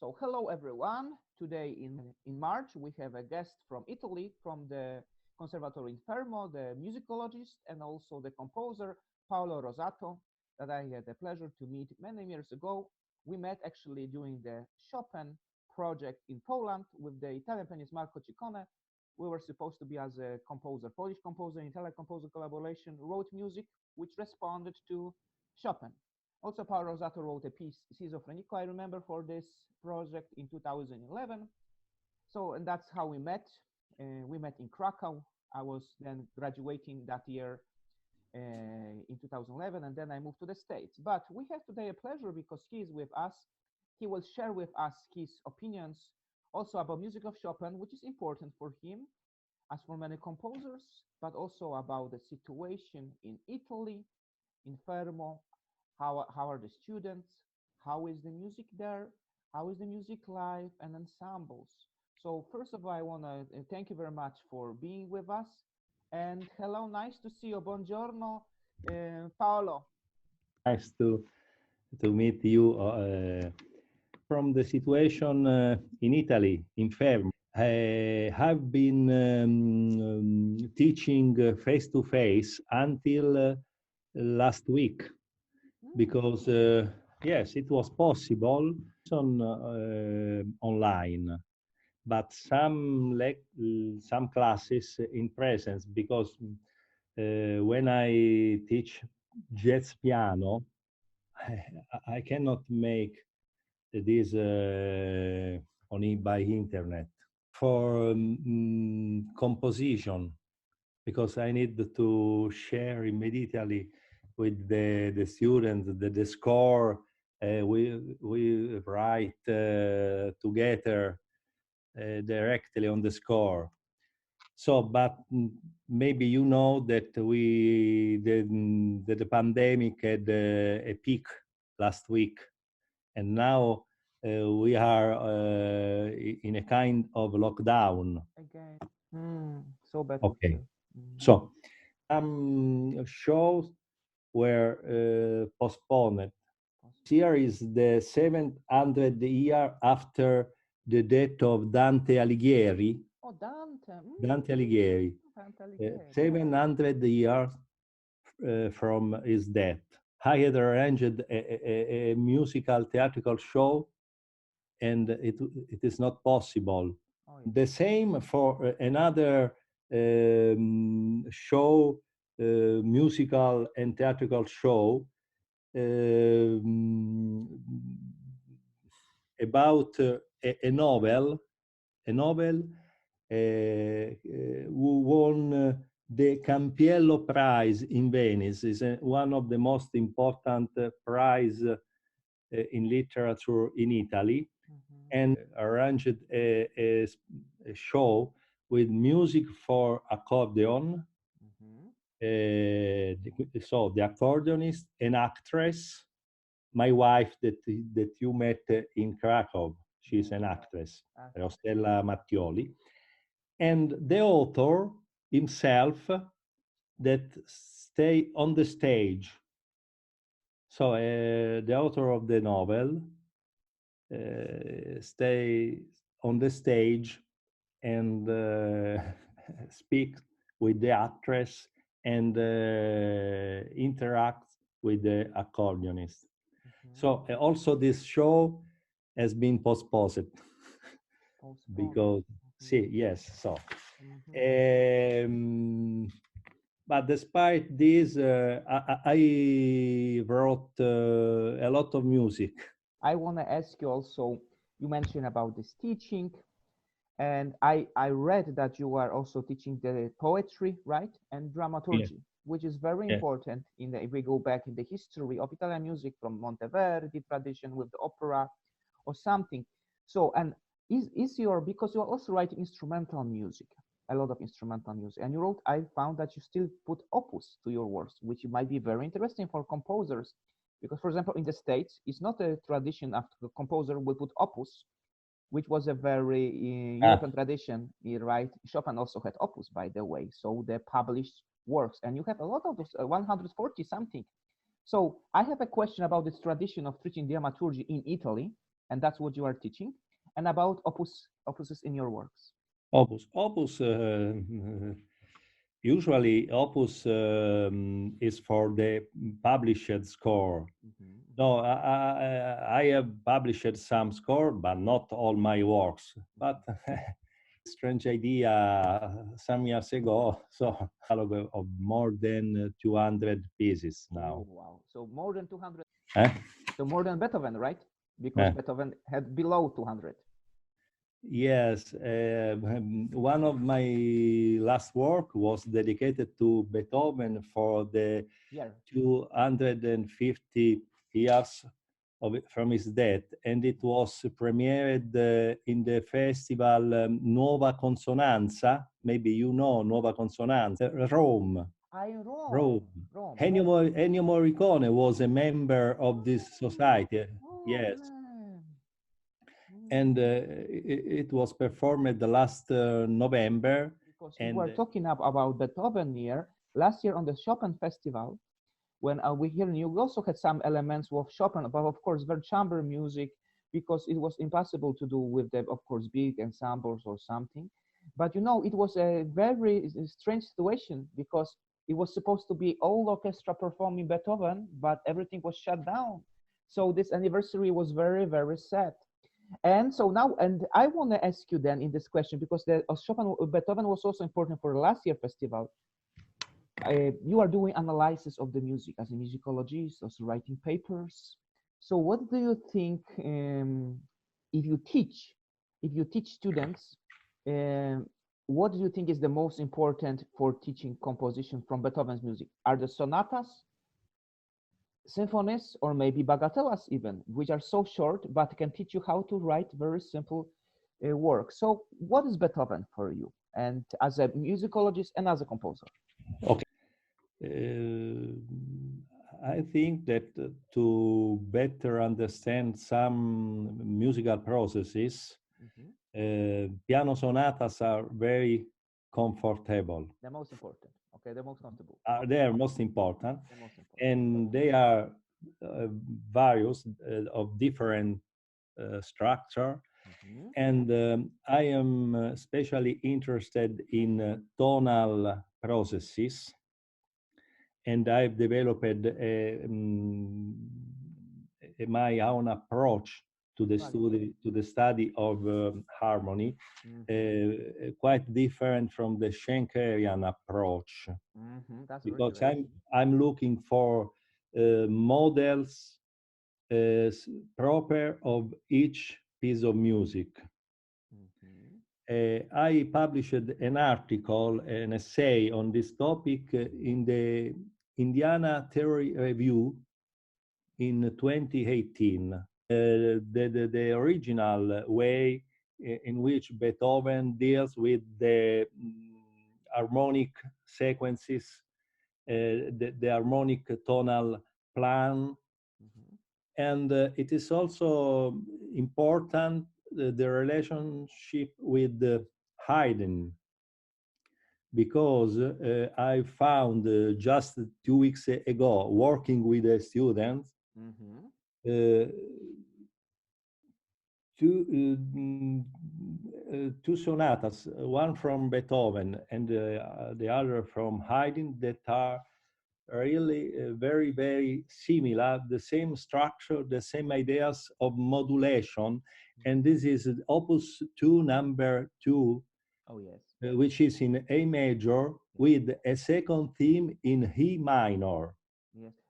So hello everyone. Today in March we have a guest from Italy, from the Conservatorio in Fermo, the musicologist and also the composer Paolo Rosato that I had the pleasure to meet many years ago. We met actually during the Chopin project in Poland with the Italian pianist Marco Ciccone. We were supposed to be as a composer, Polish composer, Italian composer collaboration, wrote music which responded to Chopin. Also, Paolo Rosato wrote a piece, Schizofrenico, I remember, for this project in 2011. So, and that's how we met. We met in Krakow. I was then graduating that year in 2011, and then I moved to the States. But we have today a pleasure because he is with us. He will share with us his opinions also about music of Chopin, which is important for him, as for many composers, but also about the situation in Italy, in Fermo. How are the students? How is the music there? How is the music live and ensembles? So first of all, I want to thank you very much for being with us. And hello, nice to see you. Buongiorno, Paolo. Nice to meet you. From the situation in Italy, in Fermo, I have been teaching face-to-face until last week. Because yes, it was possible online, but some classes in presence, because when I teach jazz piano, I cannot make this by internet. For composition, because I need to share immediately with the students the score. We write together directly on the score. So, but maybe you know that the pandemic had a peak last week, and now we are in a kind of lockdown. Again, so bad. Okay. So shows were postponed. Here is the 700th year after the death of Dante Alighieri. Oh, Dante. Dante Alighieri. Dante Alighieri. 700 years from his death. I had arranged a musical theatrical show, and it is not possible. Oh, yeah. The same for another show, musical and theatrical show, about a novel who won the Campiello Prize in Venice. Is one of the most important prize in literature in Italy, and arranged a show with music for accordion. So the accordionist, an actress, my wife that you met in Krakow, she's an actress, Rostella Mattioli, and the author himself that stay on the stage. So the author of the novel stay on the stage and speak with the actress and interact with the accordionist. So also this show has been postponed because yes. So but despite this, I wrote a lot of music. I want to ask you also, you mentioned about this teaching, and I read that you are also teaching the poetry, right, and dramaturgy, which is very important if we go back in the history of Italian music from Monteverdi tradition with the opera or something. So, and is your, because you are also writing instrumental music, a lot of instrumental music, and you wrote, I found that you still put opus to your works, which might be very interesting for composers, because for example in the States it's not a tradition after the composer will put opus, which was a very European tradition, right? Chopin also had opus, by the way, so the published works, and you have a lot of those, 140 something. So I have a question about this tradition of teaching dramaturgy in Italy, and that's what you are teaching, and about opuses in your works. Opus. Usually, opus is for the published score. No, I have published some score, but not all my works. But strange idea some years ago. So catalog of more than 200 pieces now. Oh, wow! So more than 200. Eh? So more than Beethoven, right? Because Beethoven had below 200. Yes, one of my last work was dedicated to Beethoven for the 250 years from his death, and it was premiered in the festival Nuova Consonanza. Maybe you know Nuova Consonanza, Rome. Rome. Ennio Morricone was a member of this society. Yes. And it was performed the last November. Because we were talking about Beethoven here last year on the Chopin Festival. When we here in we also had some elements of Chopin, but of course very chamber music, because it was impossible to do with the, of course, big ensembles or something. But you know, it was a very strange situation, because it was supposed to be all orchestra performing Beethoven, but everything was shut down. So this anniversary was very, very sad. And so now, and I want to ask you then in this question, because the Chopin Beethoven was also important for the last year festival. You are doing analysis of the music as a musicologist, also writing papers. So what do you think, if you teach students, what do you think is the most important for teaching composition from Beethoven's music? Are the sonatas, symphonies, or maybe bagatellas even, which are so short but can teach you how to write very simple work? So what is Beethoven for you, and as a musicologist and as a composer? Okay. I think that to better understand some musical processes, piano sonatas are very comfortable. The most important. Okay, the most comfortable. They are most important, and they are various of different structure. And I am especially interested in tonal processes, and I've developed my own approach to the study of harmony, quite different from the Schenkerian approach, because I'm looking for models proper of each piece of music. I published an article, an essay on this topic in the Indiana Theory Review in 2018. The original way in which Beethoven deals with the harmonic sequences, the harmonic tonal plan. And it is also important the relationship with Haydn, because I found just 2 weeks ago, working with a student, two sonatas, one from Beethoven and the other from Haydn, that are really very, very similar, the same structure, the same ideas of modulation. And this is Opus 2, number 2, which is in A major with a second theme in E minor.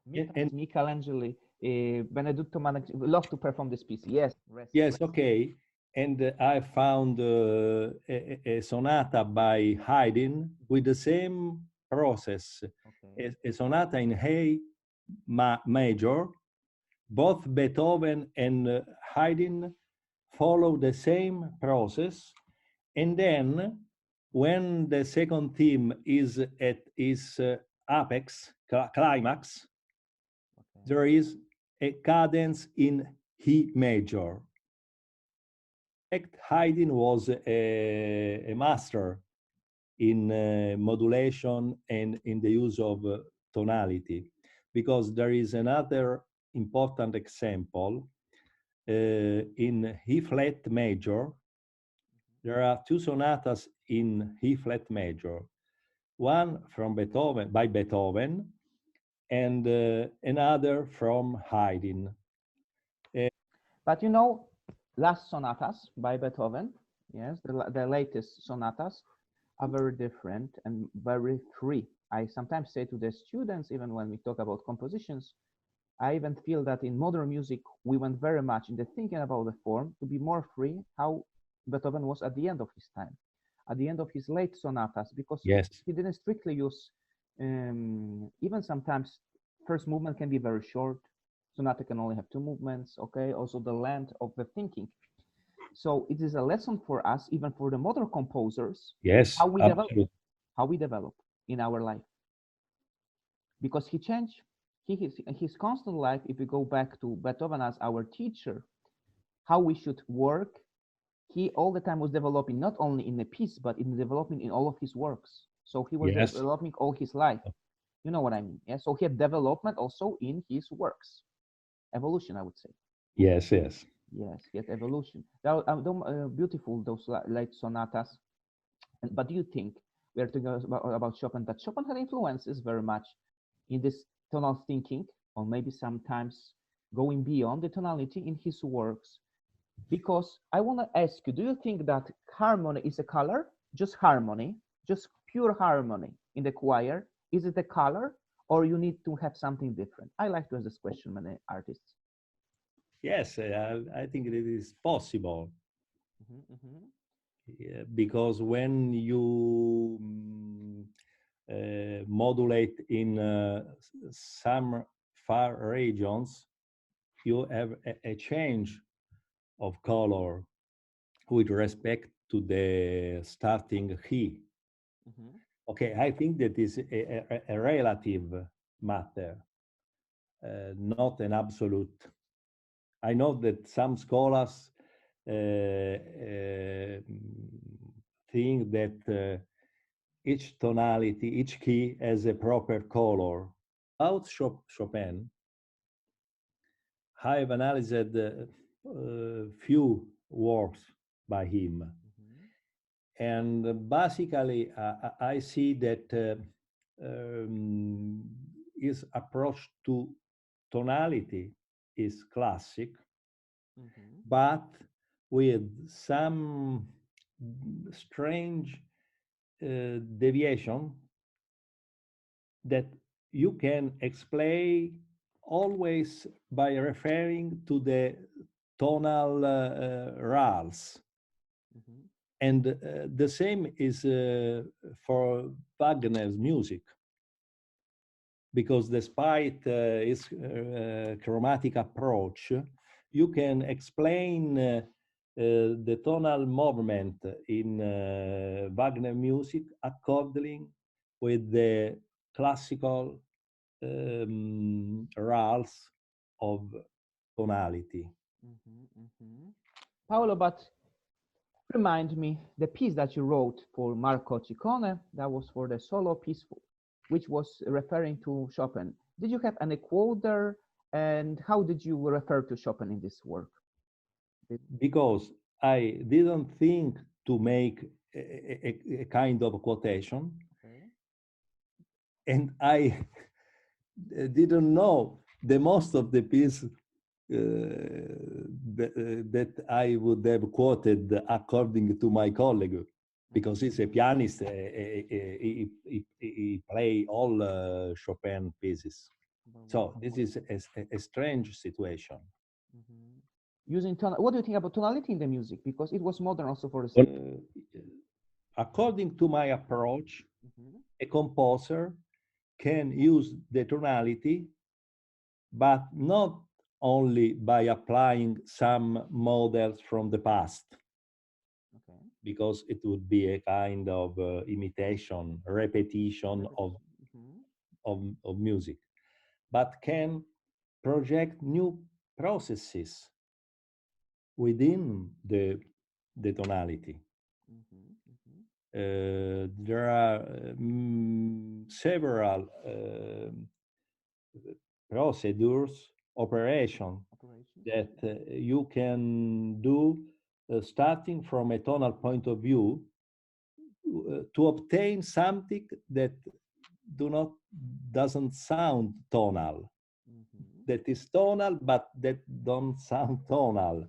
Yes, Michelangelo, Benedetto love to perform this piece. Yes. Yes, okay. And I found a sonata by Haydn with the same process, a sonata in A major. Both Beethoven and Haydn follow the same process. And then when the second theme is at its apex, climax, there is a cadence in E major. Haydn was a master in modulation and in the use of tonality, because there is another important example. in E flat major. There are two sonatas in E flat major, one from Beethoven, by Beethoven, and another from Haydn. But you know, last sonatas by Beethoven, yes, the latest sonatas are very different and very free. I sometimes say to the students, even when we talk about compositions, I even feel that in modern music, we went very much in the thinking about the form to be more free, how Beethoven was at the end of his time, at the end of his late sonatas, because Yes. he didn't strictly use, even sometimes first movement can be very short, sonata can only have two movements, okay, also the length of the thinking. So it is a lesson for us, even for the modern composers, Yes, how we absolutely. how we develop in our life. Because he changed his constant life, if we go back to Beethoven as our teacher, how we should work, he all the time was developing not only in the piece, but in developing in all of his works. So he was Yes. developing all his life. You know what I mean? Yeah. So he had development also in his works. Evolution, I would say. Yes, yes. Yes, yet evolution. Beautiful, those late sonatas. But do you think we are talking about Chopin, that Chopin had influences very much in this tonal thinking, or maybe sometimes going beyond the tonality in his works? Because I want to ask you, do you think that harmony is a color? Just harmony, just pure harmony in the choir? Is it a color, or you need to have something different? I like to ask this question, many artists. Yes, I think it is possible. Yeah, because when you modulate in some far regions, you have a change of color with respect to the starting key. Okay, I think that is a relative matter, not an absolute. I know that some scholars think that each tonality, each key has a proper color. About Chopin, I've analyzed few works by him. And basically, I see that his approach to tonality is classic, but with some strange deviation that you can explain always by referring to the tonal rules. And the same is for Wagner's music, because despite his chromatic approach, you can explain the tonal movement in Wagner music according with the classical rules of tonality. Paolo, but remind me, the piece that you wrote for Marco Ciccone, that was for the solo piece, which was referring to Chopin. Did you have any quote there? And how did you refer to Chopin in this work? Because I didn't think to make a kind of quotation. Okay. And I didn't know the most of the piece that I would have quoted according to my colleague, because he's a pianist. He play all Chopin pieces. So this is a strange situation. Using what do you think about tonality in the music? Because it was modern also for the. According to my approach, a composer can use the tonality, but not only by applying some models from the past, because it would be a kind of imitation, repetition of music, but can project new processes within the tonality. There are several procedures operation that you can do starting from a tonal point of view to obtain something that doesn't sound tonal. That is tonal, but that don't sound tonal.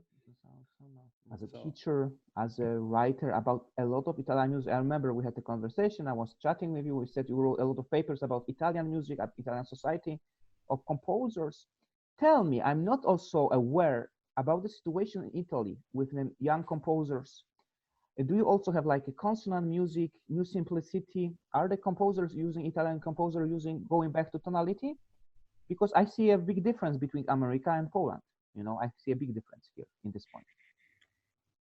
As a teacher, as a writer about a lot of Italian music, I remember we had a conversation. I was chatting with you. We said you wrote a lot of papers about Italian music at Italian Society of Composers. Tell me, I'm not also aware about the situation in Italy with the young composers. Do you also have like a consonant music, new simplicity? Are the composers using Italian composer going back to tonality? Because I see a big difference between America and Poland. You know, I see a big difference here in this point.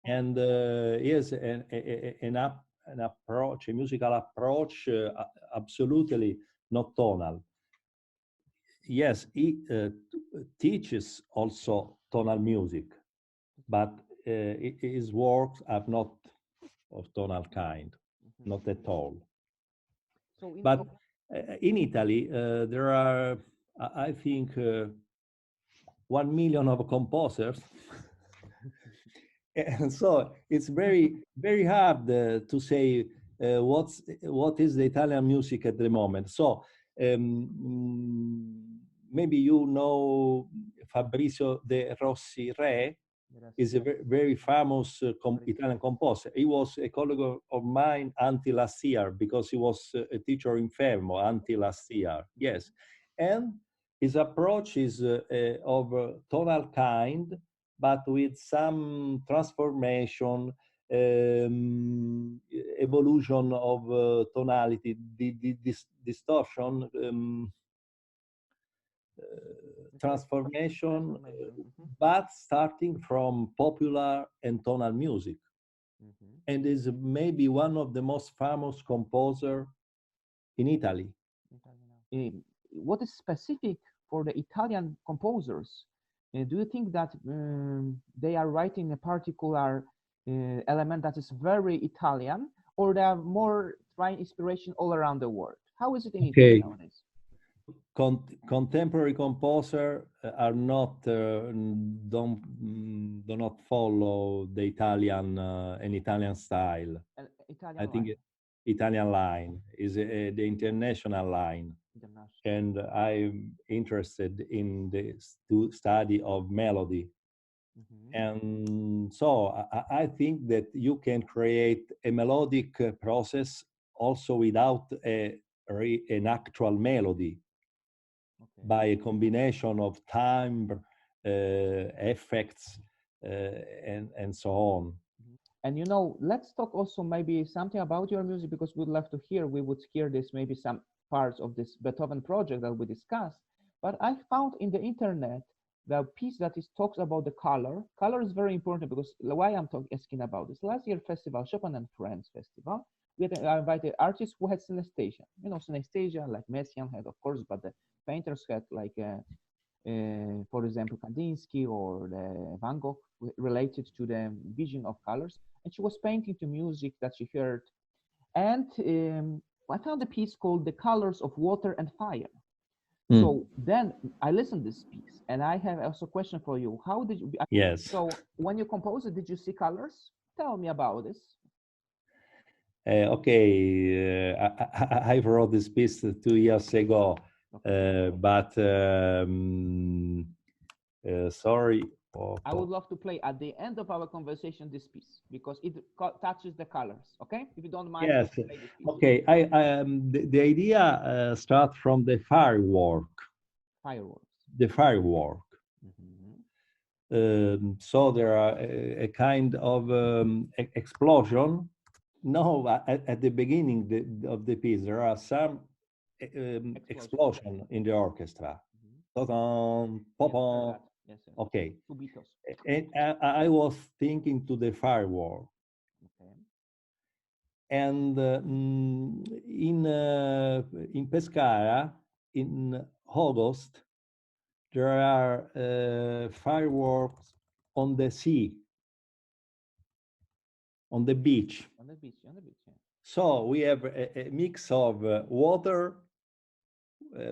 And yes, an approach, a musical approach, absolutely not tonal. Yes, he teaches also tonal music, but his works are not of tonal kind, not at all. So but in Italy, there are, I think, 1 million of composers. And so it's very hard to say what is the Italian music at the moment. So maybe you know Fabrizio De Rossi Re is a very famous Italian composer. He was a colleague of mine until last year because he was a teacher in Fermo until last year. Yes, and his approach is of tonal kind, but with some transformation, evolution of tonality, distortion, transformation, but starting from popular and tonal music. And is maybe one of the most famous composer in Italy. What is specific for the Italian composers? Do you think that they are writing a particular element that is very Italian, or they are more trying inspiration all around the world? How is it in Italy nowadays? Contemporary composers are not do not follow the Italian an Italian style. I think Italian line is the international line. And I'm interested in the study of melody. And so I think that you can create a melodic process also without an actual melody, by a combination of timbre, effects, and so on. And you know, let's talk also maybe something about your music, because we'd love to hear, we would hear this, maybe some parts of this Beethoven project that we discussed. But I found in the internet the piece that talks about the color. Color is very important, because why I'm asking about this. Last year festival, Chopin and Friends Festival, we had invited artists who had synesthesia. You know, synesthesia, like Messiaen had, of course, but the painters had like for example, Kandinsky or Van Gogh, related to the vision of colors. And she was painting to music that she heard. And I found a piece called The Colors of Water and Fire. So then I listened to this piece, and I have also a question for you. How did you? Yes. So when you composed it, did you see colors? Tell me about this. Okay, I wrote this piece 2 years ago, but sorry. I would love to play at the end of our conversation this piece, because it touches the colors. Okay, if you don't mind. Yes. Okay. The idea starts from the firework. Fireworks. The firework. So there are a kind of explosion. No, at the beginning of the piece, there are some explosion in the orchestra. Okay. And I was thinking to the firework. And in Pescara, in August, there are fireworks on the sea, on the beach. On the beach, yeah. So we have a mix of water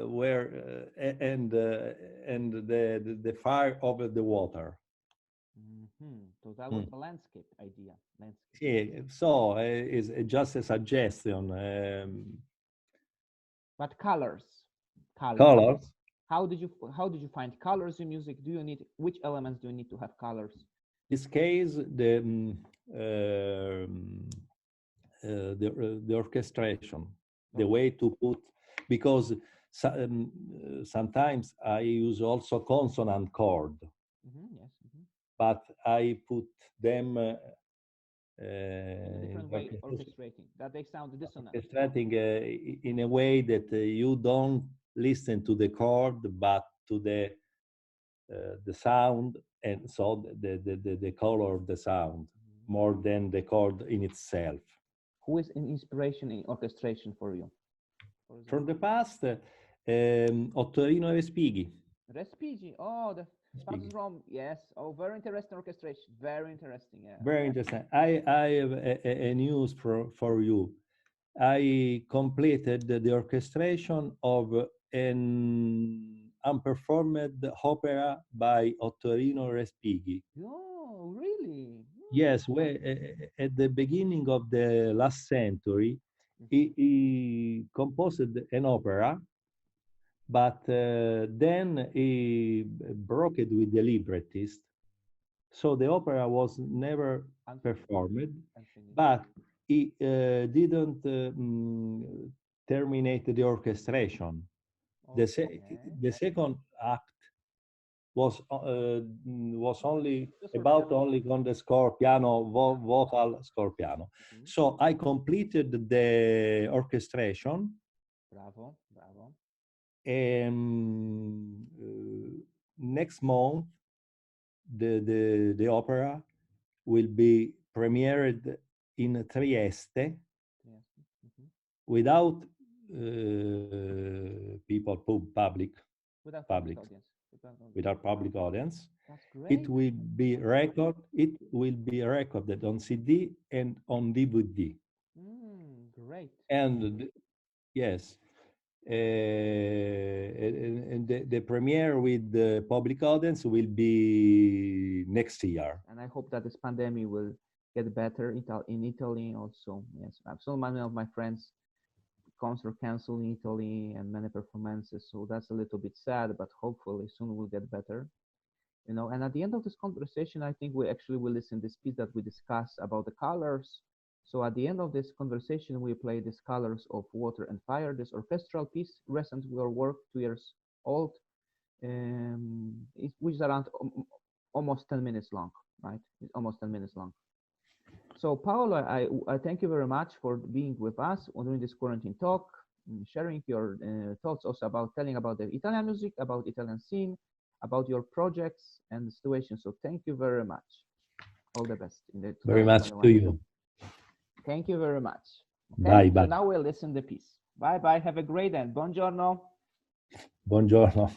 where and the fire over the water. So that was the landscape idea. Landscape. Yeah, so it's just a suggestion. But colors. Colors. How did you find colors in music? Do you need, which elements do you need to have colors? In this case, the orchestration, the way to put, because sometimes I use also consonant chord, yes. but I put them in a different way, orchestrating that they sound dissonant. Orchestrating in a way that you don't listen to the chord, but to the sound, and so the color of the sound more than the chord in itself. Who is an inspiration in orchestration for you? From the past, Ottorino Respighi. Respighi, oh, the Respighi. From, yes, oh, very interesting orchestration, very interesting. Yeah. Very interesting. I have a news for you. I completed the orchestration of an unperformed opera by Ottorino Respighi. Oh, really? Yes, at the beginning of the last century, he composed an opera, but then he broke it with the librettist. So the opera was never performed, but he didn't terminate the orchestration. Okay. The second act was only about only on the score piano, vocal score piano. So I completed the orchestration. Bravo, bravo. And next month, the opera will be premiered in Trieste without people, public, without public audience. That's great. It will be recorded on CD and on DVD. Great. And yes, and the premiere with the public audience will be next year. And I hope that this pandemic will get better in Italy also. Yes, so many of my friends concert canceled in Italy and many performances, so that's a little bit sad, but hopefully soon we'll get better. You know, and at the end of this conversation, I think we actually will listen to this piece that we discussed about the colors. So at the end of this conversation, we play these colors of water and fire, this orchestral piece, recent your work, 2 years old, which is around almost 10 minutes long, right? It's almost 10 minutes long. So Paolo, I thank you very much for being with us during this quarantine talk, sharing your thoughts also about telling about the Italian music, about Italian scene, about your projects and the situation. So thank you very much. All the best in the very much to you. Thank you very much. Okay? Bye. So now we'll listen to the piece. Bye bye. Have a great day. Buongiorno. Buongiorno.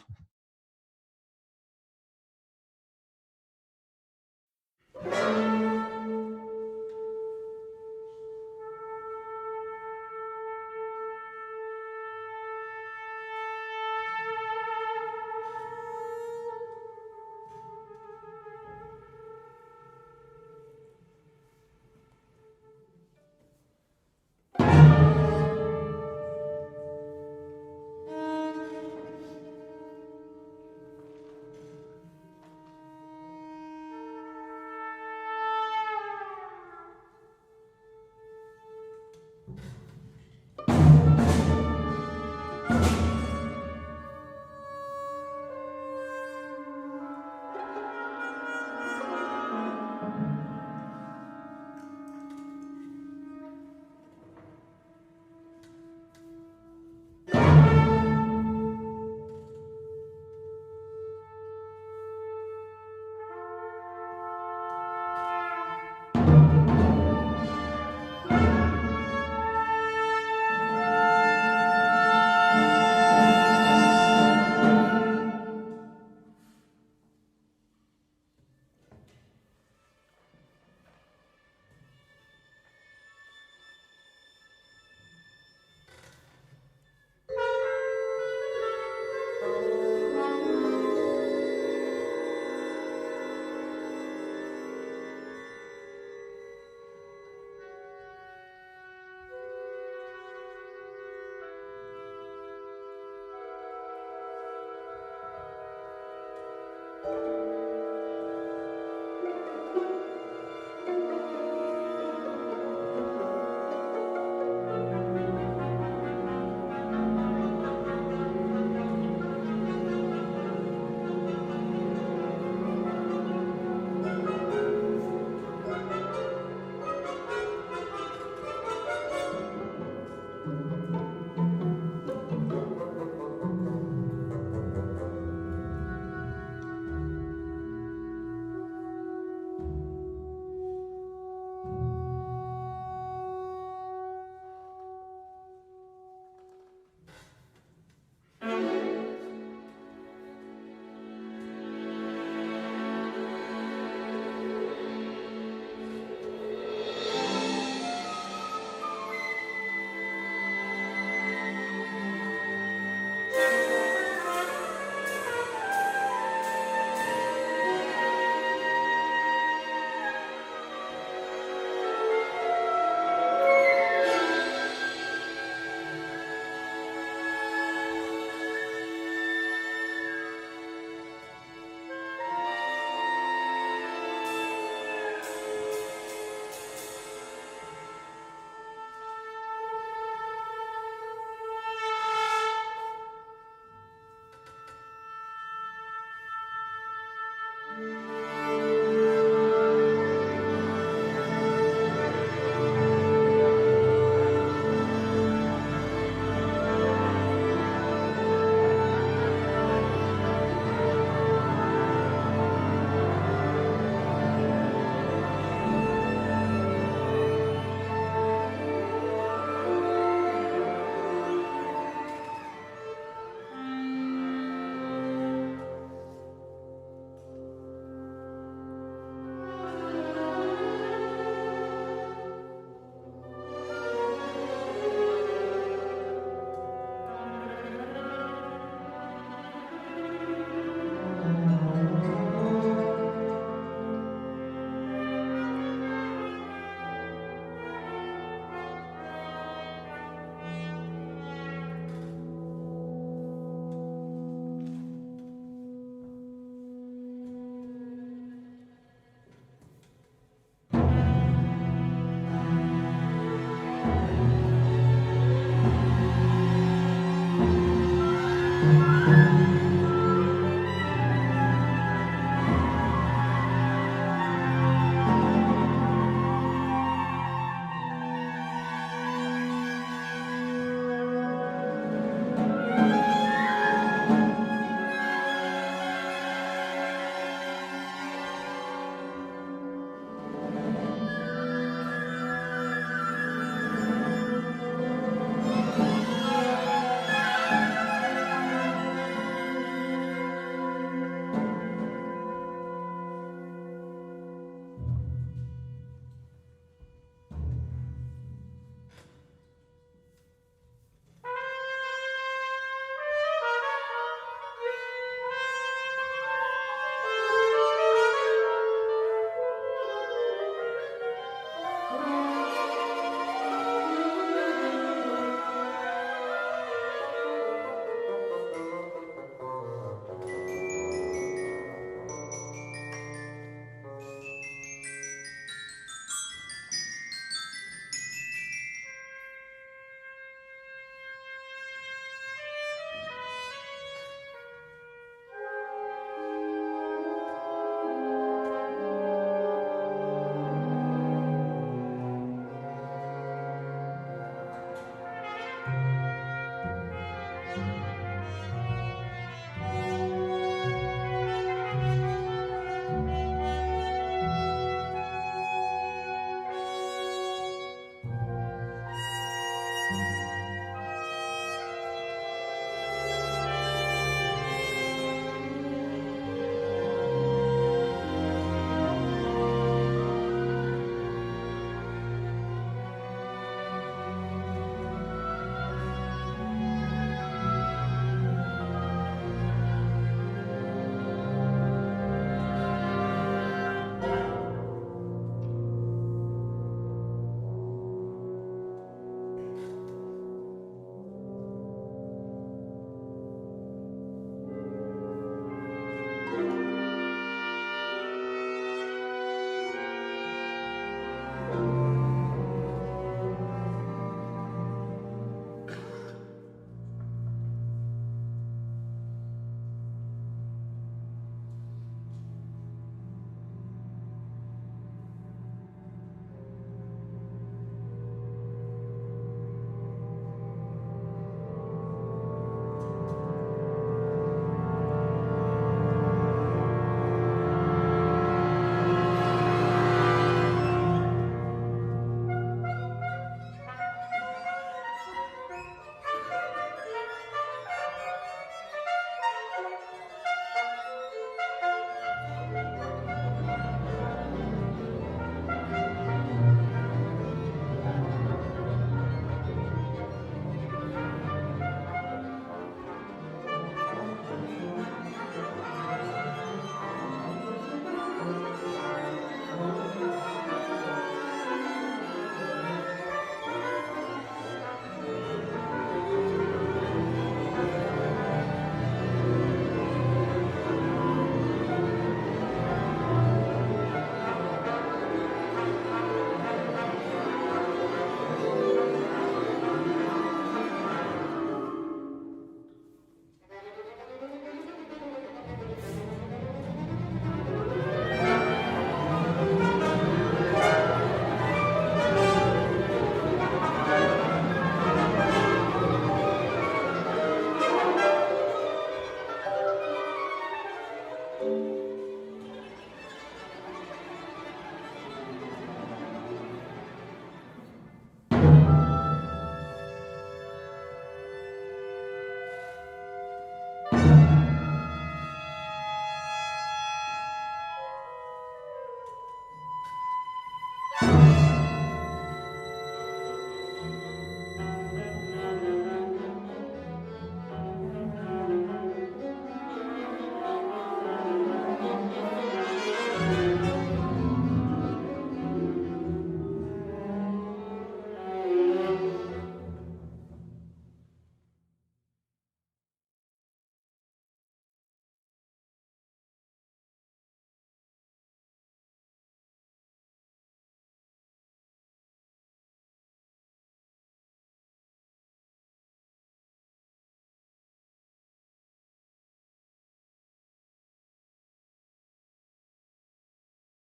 you.